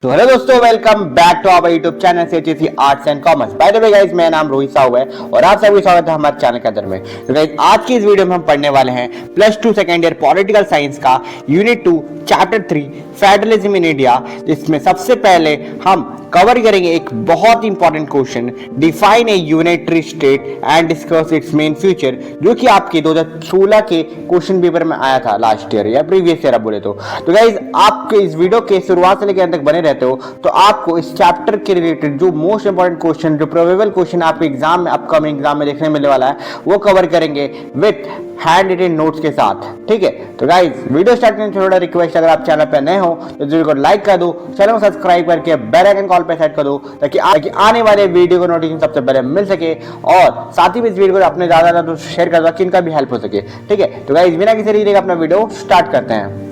तो हेलो दोस्तों, welcome back to our YouTube channel CHC arts and commerce. By the way guys, मेरा नाम रोहित साहू है और आप सभी स्वागत है हमारे चैनल के अंदर में। तो गाइस, आज की इस वीडियो में हम पढ़ने वाले हैं +2 सेकेंड ईयर पॉलिटिकल साइंस का unit 2 chapter 3 federalism in India, जिसमें सबसे पहले हम कवर करेंगे एक बहुत important question, define a unitary state and discuss it's main future, जो कि आपके 2016 के क्वेश्चन पेपर में आया था लास्ट ईयर या प्रीवियस ईयर आप बोले तो गाइस, आपके इस वीडियो के शुरुआत से लेकर अंत तक बने रहते हो तो आपको इस चैप्टर के रिलेटेड जो मोस्ट इंपॉर्टेंट क्वेश्चन, जो प्रोबेबल क्वेश्चन आपके एग्जाम में, अपकमिंग एग्जाम में देखने मिलने वाला है, वो कवर करेंगे विद हैंड रिटन नोट्स के साथ। ठीक है, तो गाइस वीडियो स्टार्ट करने से थोड़ा रिक्वेस्ट, अगर आप चैनल पर नए हो तो वीडियो को लाइक कर दो, चैनल को सब्सक्राइब करके बेल आइकन कॉल पे सेट कर दो ताकि आने वाले वीडियो को नोटिफिकेशन सबसे पहले मिल सके, और साथ ही इस वीडियो को अपने ज्यादा तो शेयर कर दो कि इनका भी हेल्प हो सके। ठीक है, तो गाइस बिना किसी देरी के अपना वीडियो स्टार्ट करते हैं।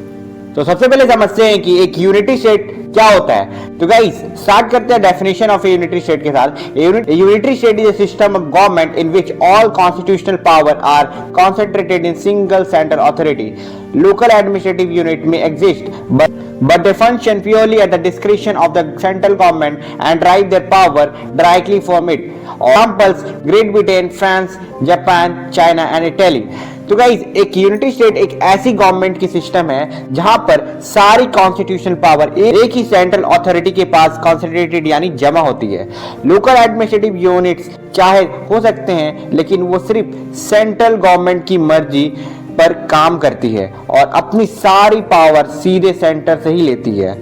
तो सबसे पहले समझते हैं कि एक यूनिटरी स्टेट क्या होता है। तो गाइस स्टार्ट करते हैं डेफिनेशन ऑफ यूनिटरी स्टेट के साथ। Unitary state is a system of government in which all constitutional power are concentrated in single central authority. Local administrative unit may exist, but they function purely at the discretion of the central government and derive their power directly from it. Examples: Great Britain, France, Japan, China and Italy. तो guys एक unity state एक ऐसी government की system है जहां पर सारी constitutional power एक ही सेंट्रल अथॉरिटी के पास कॉन्सेंट्रेटेड यानी जमा होती है। लोकल एडमिनिस्ट्रेटिव यूनिट्स चाहे हो सकते हैं, लेकिन वो सिर्फ सेंट्रल गवर्नमेंट की मर्जी पर काम करती है और अपनी सारी पावर सीधे सेंटर से ही लेती है।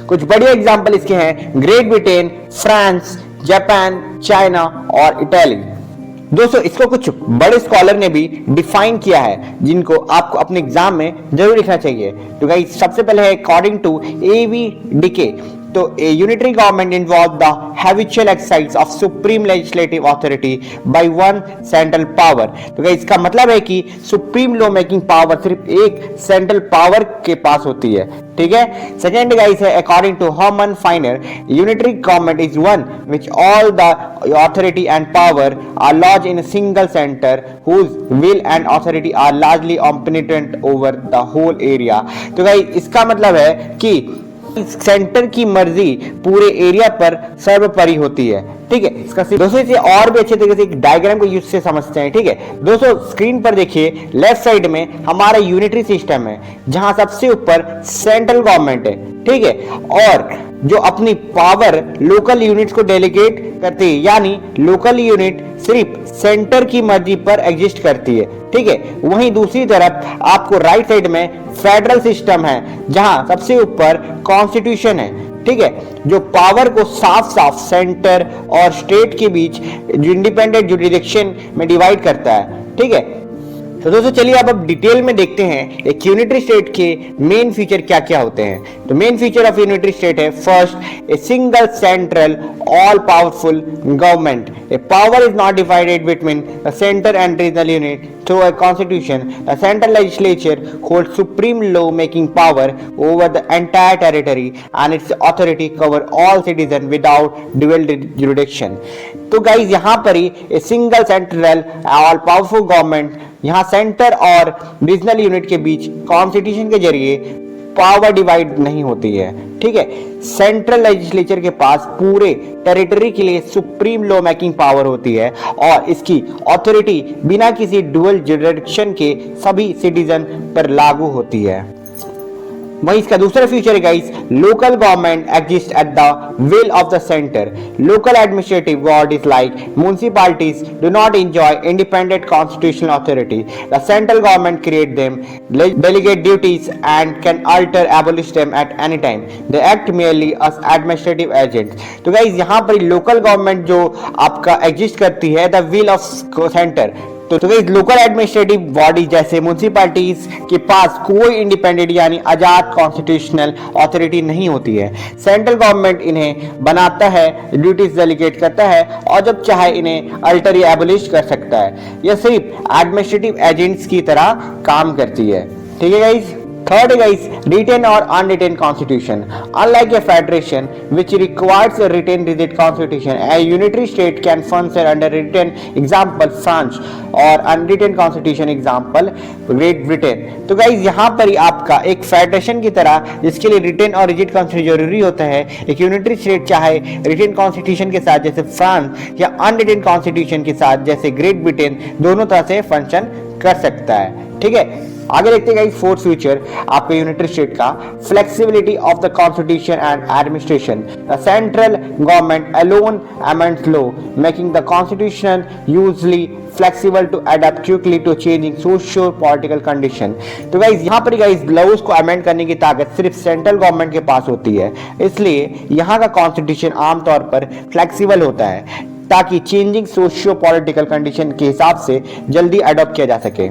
कुछ बढ़िया एग्जांपल इसके हैं: great Britain, France, Japan, China और इटली। दोस्तों इसको कुछ बड़े स्कॉलर ने भी डिफाइन किया है, जिनको आपको अपने एग्जाम में जरूर लिखना चाहिए। तो गाइस सबसे पहले है अकॉर्डिंग टू A.V. डिके, तो a unitary government involves the habitual exercise of supreme legislative authority by one central power। तो इसका मतलब है कि सुप्रीम लॉ मेकिंग पावर सिर्फ एक सेंट्रल पावर के पास होती है। ठीक है, सेकेंड गाइस है according to Herman Finer, unitary government is one which all the authority and power are lodge in single centre whose will and authority are largely omnipotent over the whole area। तो guys इसका मतलब है कि centre की मर्जी पूरे area पर सर्वोपरि होती है। ठीक है, इसका दोस्तों इसे और भी अच्छे तरीके से एक डायग्राम को यूज से समझते हैं। ठीक है दोस्तों, स्क्रीन पर देखिए, लेफ्ट साइड में हमारा यूनिटरी सिस्टम है जहां सबसे ऊपर सेंट्रल गवर्नमेंट है। ठीक है, और जो अपनी पावर लोकल यूनिट्स को डेलीगेट करती है, यानी लोकल यूनिट सिर्फ सेंटर की मर्जी पर एग्जिस्ट करती है। ठीक है, वहीं दूसरी तरफ आपको राइट साइड में फेडरल सिस्टम है जहां सबसे ऊपर कॉन्स्टिट्यूशन है। ठीक है, जो पावर को साफ साफ सेंटर और स्टेट के बीच इंडिपेंडेंट जुरिडिक्शन में डिवाइड करता है। ठीक है, तो दोस्तों चलिए अब डिटेल में देखते हैं एक यूनिटरी स्टेट के मेन फीचर क्या क्या होते हैं। तो main feature of unitary state है first, a single central all powerful government. A power is not divided between the centre and regional unit through a constitution. The central legislature hold supreme law making power over the entire territory and its authority cover all citizen without dual jurisdiction. तो guys यहाँ पर ही a single central all powerful government, यहाँ centre और regional unit के बीच constitution के जरिए power divide नहीं होती है। ठीक है, सेंट्रल लेजिस्लेचर के पास पूरे टेरिटरी के लिए सुप्रीम लॉ मेकिंग पावर होती है और इसकी अथॉरिटी बिना किसी डुअल जुरिडिक्शन के सभी सिटीजन पर लागू होती है। वहीं इसका दूसरा फीचर है guys, local government exist at the will of the centre. Local administrative bodies like municipalities do not enjoy independent constitutional authority. The central government create them, delegate duties and can alter, abolish them at any time. They act merely as administrative agents। तो guys यहाँ पर local government जो आपका exist करती है the will of centre. तो guys local administrative body जैसे municipalities के पास कोई इंडिपेंडेंट यानी आजाद कॉन्स्टिट्यूशनल अथॉरिटी नहीं होती है। सेंट्रल गवर्नमेंट इन्हें बनाता है, ड्यूटीज डेलीगेट करता है और जब चाहे इन्हें अल्टर या एबोलिश कर सकता है। यह सिर्फ एडमिनिस्ट्रेटिव एजेंट्स की तरह काम करती है। ठीक है guys, Third guys, written or unwritten constitution. Unlike a federation which requires a written rigid constitution, a unitary state can function under written, example France, और unwritten constitution, example Great Britain. तो guys यहाँ पर ही आपका एक federation की तरह जिसके लिए रिटन और रिजिड कॉन्स्टिट्यूशन जरूरी होता है, एक यूनिटरी स्टेट चाहे रिटन कॉन्स्टिट्यूशन के साथ जैसे फ्रांस या अनरिटन कॉन्स्टिट्यूशन के साथ जैसे ग्रेट ब्रिटेन दोनों तरह से फंक्शन कर सकता है। ठीक है, आगे देखते हैं गाइस फोर्थ फीचर आपके यूनिटरी स्टेट का, flexibility of the constitution and administration. The central government alone amends law making the constitution usually flexible to adapt quickly to changing socio political condition. तो गाइस यहाँ पर guys laws को amend करने की ताकत सिर्फ central government के पास होती है, इसलिए यहाँ का कॉन्स्टिट्यूशन आमतौर पर फ्लेक्सिबल होता है ताकि चेंजिंग सोशियो पॉलिटिकल कंडीशन के हिसाब से जल्दी अडॉप्ट किया जा सके।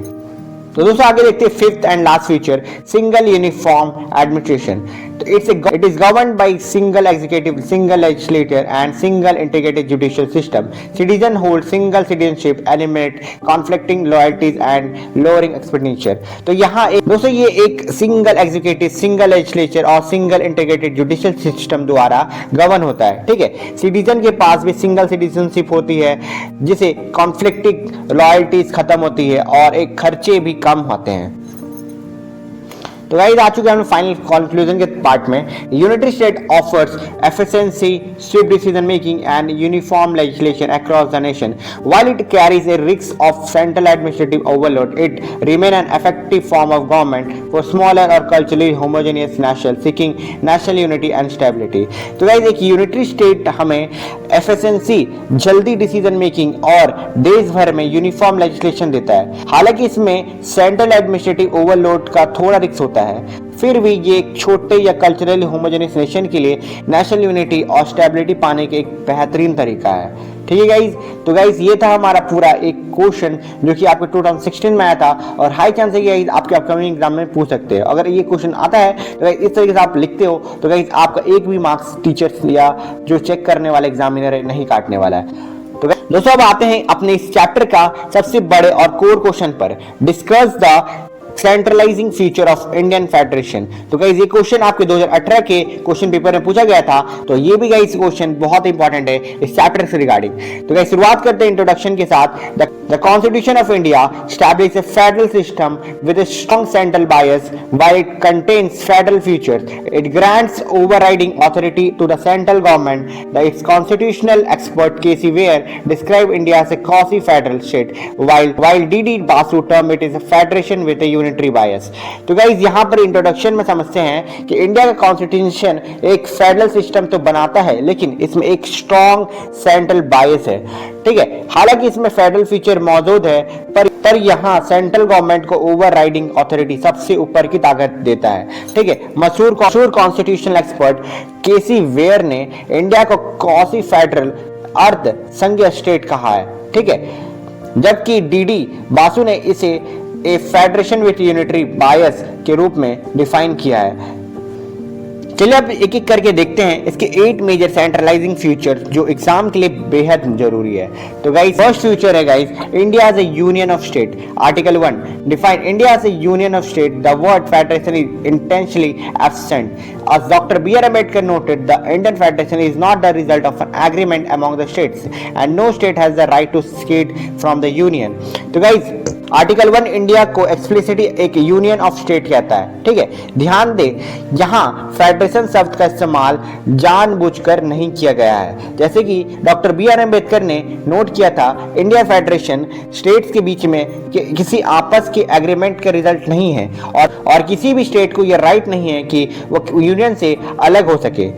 तो दोस्तों आगे देखते हैं fifth and last feature, single uniform administration. तो it is governed by single executive, single legislator and single integrated judicial system. Citizen hold single citizenship, eliminate conflicting loyalties and lowering expenditure. तो यहाँ दोस्तों ये एक सिंगल एग्जीक्यूटिव, सिंगल लेजिस्लेचर और single integrated judicial system द्वारा govern होता है। ठीक है, सिटीजन के पास भी सिंगल सिटीजनशिप होती है जिसे कॉन्फ्लिक्टिंग लॉयल्टीज खत्म होती है और एक खर्चे भी कम होते हैं। तो गाइस आ चुके हैं हम फाइनल कंक्लूजन के पार्ट में। Unitary state offers efficiency, swift decision making and uniform legislation across the nation. While it carries a risk of central administrative overload, it remain an effective form of government for smaller और culturally homogeneous nation seeking national unity and stability. तो guys एक unitary state हमें efficiency, जल्दी decision making और देश भर में uniform legislation देता है। हालांकि इसमें सेंट्रल एडमिनिस्ट्रेटिव ओवरलोड का थोड़ा रिस्क होता है, फिर भी ये एक छोटे या कल्चरली होमोजेनियस नेशन के लिए नेशनल यूनिटी और स्टेबिलिटी पाने के एक बेहतरीन तरीका है। ठीक है गाइज, तो गाइज ये था हमारा पूरा एक क्वेश्चन जो कि आपके 2016 में आया था और हाई चांस है कि गाइज आपके अपकमिंग एग्जाम में पूछ सकते हैं। अगर ये क्वेश्चन आता है तो गाइज इस तरीके से आप लिखते हो तो गाइज आपका एक भी मार्क्स टीचर्स या जो चेक करने वाला एग्जामिनर है नहीं काटने वाला है। तो दोस्तों अब आते हैं अपने इस चैप्टर का सबसे बड़े और कोर क्वेश्चन पर, discuss the centralising feature of Indian federation. तो गाइस ये क्वेश्चन आपके 2018 के क्वेश्चन पेपर में पूछा गया था, तो ये भी गाइस क्वेश्चन बहुत इंपॉर्टेंट है इस चैप्टर से रिगार्डिंग। तो गाइस शुरुआत करते हैं इंट्रोडक्शन के साथ। The constitution of India establish a federal system with a strong central bias while it contains federal features, it grants overriding authority to the central government. The its constitutional expert KC Wheare describe India as a quasi federal state while D.D. Basu term it is a federation with a unitary bias। तो guys यहाँ पर introduction में समझते हैं कि India का constitution एक federal system तो बनाता है लेकिन इसमें एक स्ट्रॉन्ग सेंट्रल बायस है। ठीक है, हालांकि इसमें फेडरल फीचर मौजूद है पर यहाँ सेंट्रल गवर्नमेंट को ओवरराइडिंग अथॉरिटी सबसे ऊपर की ताकत देता है। ठीक है, मशहूर कॉन्स्टिट्यूशनल एक्सपर्ट केसी वेयर ने इंडिया को क्वासी फेडरल अर्ध संघीय स्टेट कहा है। ठीक है, जबकि डीडी बासु ने इसे ए फेडरेशन विथ यूनिटरी बायस के रूप में डिफाइन किया है। चलिए अब एक एक करके देखते हैं इसके 8 मेजर सेंट्रलाइजिंग फीचर जो एग्जाम के लिए बेहद जरूरी है। तो गाइस फर्स्ट फीचर है guys, India as a union of state. Article 1 define India as a union of state, the word federation is intentionally absent. As Dr. B.R. Ambedkar noted, the Indian Federation is not the result of an agreement among the states, and no state has the right to secede from the union। तो guys article 1 India को explicitly एक union of state कहता है। ठीक है, ध्यान दे यहाँ federation शब्द का इस्तेमाल जानबूझकर नहीं किया गया है। जैसे कि डॉक्टर B.R. अम्बेडकर ने नोट किया था, इंडिया फेडरेशन स्टेट्स के बीच में किसी आपस के एग्रीमेंट का रिजल्ट नहीं है और किसी भी स्टेट को यह राइट नहीं है कि वो यूनियन से अलग हो सके।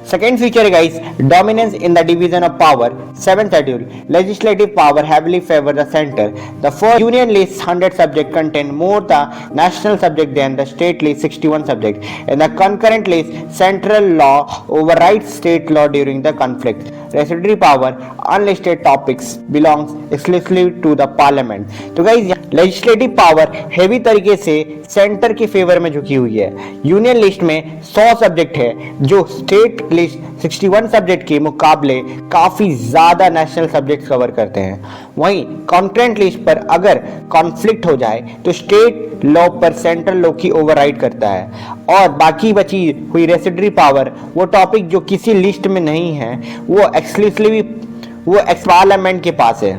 Second feature guys, dominance in the division of power. 7th schedule, legislative power heavily favor the center. The first union list 100 subject contain more the national subject than the state list 61 subject. In the concurrent list, central law overrides state law during the conflict. Residuary power, unlisted topics belongs exclusively to the parliament. तो guys legislative power heavy तरीके से centre के favour में झुकी हुई है। Union list में 100 subject है जो स्टेट लिस्ट 61 सब्जेक्ट के मुकाबले काफी ज्यादा नेशनल सब्जेक्ट कवर करते हैं। वहीं कॉन्करेंट लिस्ट पर अगर कॉन्फ्लिक्ट हो जाए तो स्टेट लॉ पर सेंट्रल लॉ की ओवरराइड करता है, और बाकी बची हुई रेसिडरी पावर, वो टॉपिक जो किसी लिस्ट में नहीं है, वो एक्सक्लूसिवली पार्लियामेंट के पास है।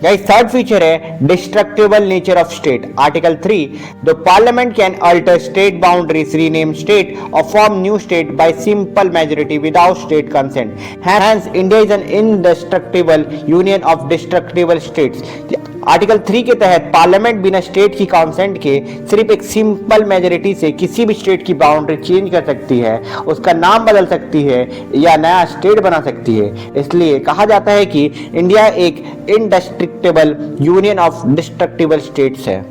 गाइस, थर्ड फीचर है destructible nature of state. Article 3, the parliament can alter state boundaries, rename state और form new state by simple majority without state consent. Hence, India is an indestructible union of destructible states. Article 3 के तहत parliament बिना state की consent के सिर्फ एक simple majority से किसी भी स्टेट की बाउंड्री चेंज कर सकती है, उसका नाम बदल सकती है या नया स्टेट बना सकती है। इसलिए कहा जाता है कि इंडिया एक indestructible union of destructible states है।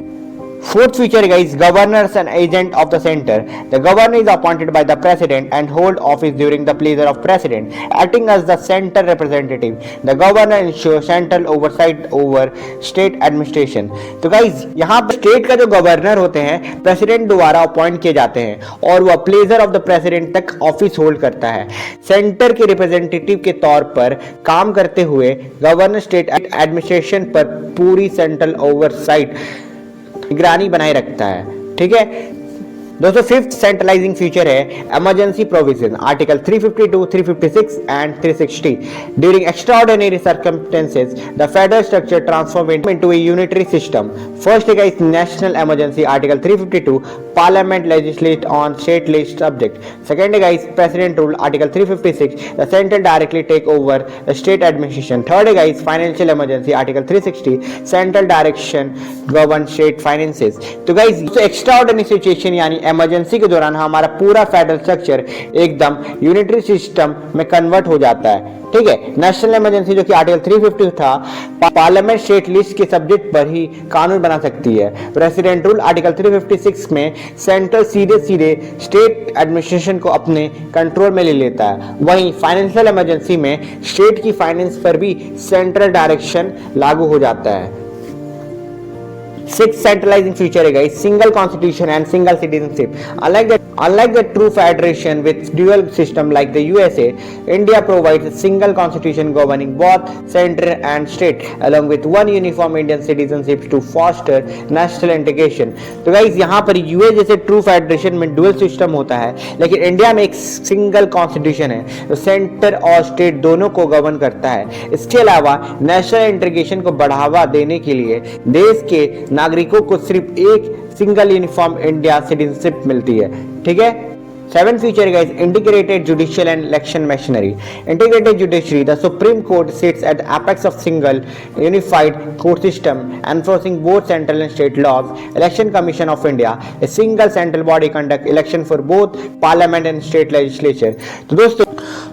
Fourth feature, guys, governors and agent of the center. The governor is appointed by the president and hold office during the pleasure of president, acting as the center representative. The governor ensures central oversight over state administration. तो guys, यहाँ पर state का जो governor होते हैं president द्वारा appoint किए जाते हैं और वह प्लेजर ऑफ द प्रेसिडेंट तक ऑफिस होल्ड करता है। सेंटर के रिप्रेजेंटेटिव के तौर पर काम करते हुए गवर्नर स्टेट एडमिनिस्ट्रेशन पर पूरी सेंट्रल ओवरसाइट निगरानी बनाए रखता है। ठीक है दोस्तों, फिफ्थ सेंट्रलाइजिंग फीचर है emergency provision. Article 352, 356 and 360। During extraordinary circumstances the federal structure transform into a unitary system. First है guys national emergency, article 352, parliament legislate on state list subject. Second है guys president rule, article 356, the central directly take over the state administration. Third है guys financial emergency, article 360, central direction govern state finances. तो guys extraordinary situation यानी emergency के दौरान हमारा पूरा federal structure एकदम unitary system में कन्वर्ट हो जाता है। ठीक है, नेशनल इमरजेंसी जो कि आर्टिकल 350 था, पार्लियामेंट स्टेट लिस्ट के सब्जेक्ट पर ही कानून बना सकती है। प्रेसिडेंट रूल, आर्टिकल 356 में सेंट्रल सीधे स्टेट एडमिनिस्ट्रेशन को अपने कंट्रोल में ले लेता है। वहीं फाइनेंशियल इमरजेंसी में स्टेट की फाइनेंस पर भी सेंट्रल डायरेक्शन लागू हो जाता है। Sixth centralizing feature है guys, single constitution and single citizenship. Unlike the true federation with dual system like the USA, India provides a single constitution governing both center and state, along with one uniform Indian citizenship to foster national integration. तो guys यहाँ पर UA जैसे true federation में dual system होता है, लेकिन India में एक सिंगल कॉन्स्टिट्यूशन है तो सेंटर और स्टेट दोनों को गवर्न करता है। इसके अलावा नेशनल इंटीग्रेशन को बढ़ावा देने के लिए देश के नागरिकों को सिर्फ एक सिंगल यूनिफॉर्म इंडिया सिटीजनशिप मिलती है। ठीक है, seven feature guys integrated judicial and election machinery. Integrated judiciary, the supreme court sits at apex of single unified court system enforcing both central and state laws. Election commission of India, a single central body conduct election for both parliament and state legislature. तो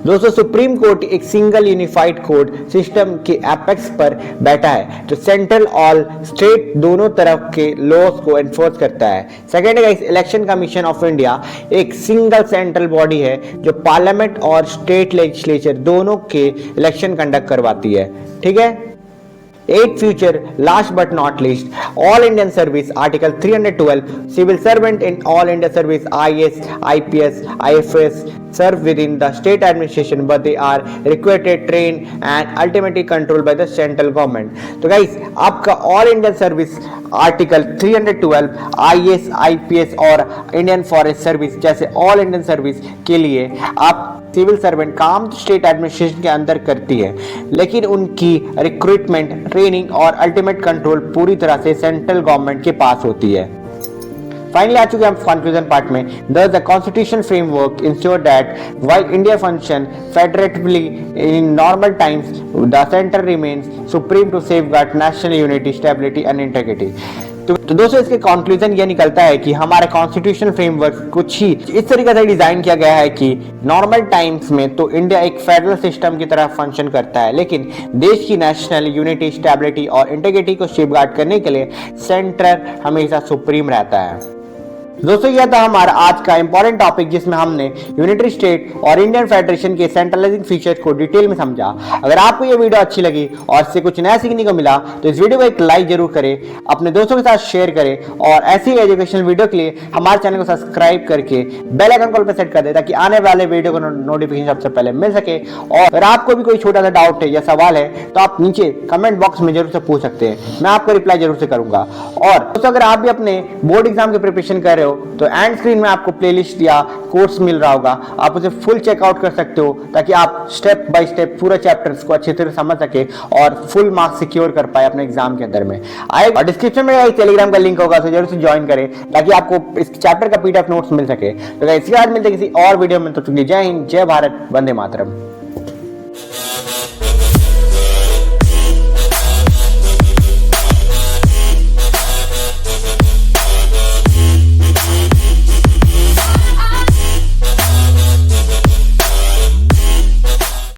दोस्तों supreme court एक single unified court system के apex पर बैठा है जो central और state दोनों तरफ के लॉज को एनफोर्स करता है। Second guys election commission of India एक सिंगल सेंट्रल बॉडी है जो पार्लियामेंट और स्टेट लेजिस्लेचर दोनों के इलेक्शन कंडक्ट करवाती है। ठीक है, Eighth feature, last but not least, all Indian service, Article 312, civil servant in all India service, IAS, IPS, IFS, serve within the state administration, but they are recruited, trained, and ultimately controlled by the central government. तो guys, आपका all Indian service, Article 312, IAS, IPS और Indian Forest Service जैसे all Indian service के लिए आप civil servant काम state administration के अंदर करती है, लेकिन उनकी रिक्रूटमेंट, ट्रेनिंग और अल्टीमेट कंट्रोल पूरी तरह से सेंट्रल गवर्नमेंट के पास होती है। फाइनली आ चुके हम कंक्लूजन पार्ट में। Thus the constitution framework ensure that while India function federatively in normal times, the center remains supreme to safeguard national unity, stability and integrity. तो दोस्तों इसके कंक्लूजन ये निकलता है कि हमारा कॉन्स्टिट्यूशन फ्रेमवर्क कुछ ही इस तरीके से डिजाइन किया गया है कि नॉर्मल टाइम्स में तो इंडिया एक फेडरल सिस्टम की तरह फंक्शन करता है, लेकिन देश की नेशनल यूनिटी, स्टेबिलिटी और इंटीग्रिटी को सेफगार्ड करने के लिए सेंटर हमेशा सुप्रीम रहता है। दोस्तों यह था हमारा आज का इंपॉर्टेंट टॉपिक, जिसमें हमने यूनिटरी स्टेट और इंडियन फेडरेशन के सेंट्रलाइजिंग फीचर्स को डिटेल में समझा। अगर आपको यह वीडियो अच्छी लगी और इससे कुछ नया सीखने को मिला तो इस वीडियो को एक लाइक जरूर करें, अपने दोस्तों के साथ शेयर करें और ऐसी एजुकेशनल वीडियो के लिए हमारे चैनल को सब्सक्राइब करके बेल आइकन कॉल पर सेट कर दे, ताकि आने वाले वीडियो को नोटिफिकेशन सबसे पहले मिल सके। और अगर आपको भी कोई छोटा सा डाउट है या सवाल है तो आप नीचे कमेंट बॉक्स में जरूर से पूछ सकते हैं, मैं आपको रिप्लाई जरूर से करूंगा। और दोस्तों अगर आप भी अपने बोर्ड एग्जाम की प्रिपरेशन कर रहे हो तो एंड स्क्रीन में आपको प्लेलिस्ट या कोर्स मिल रहा होगा, आप उसे फुल चेकआउट कर सकते हो, ताकि आप स्टेप बाय स्टेप पूरे चैप्टर्स को अच्छी तरह समझ सके और फुल मार्क्स सिक्योर कर पाए अपने एग्जाम के अंदर में। आए और डिस्क्रिप्शन में टेलीग्राम का लिंक होगा, तो जरूर से ज्वाइन करें ताकि आपको इस चैप्टर का पीडीएफ नोट्स मिल सके। तो इसके बाद मिलते किसी और वीडियो में, तो जय हिंद, जय भारत, वंदे मातरम।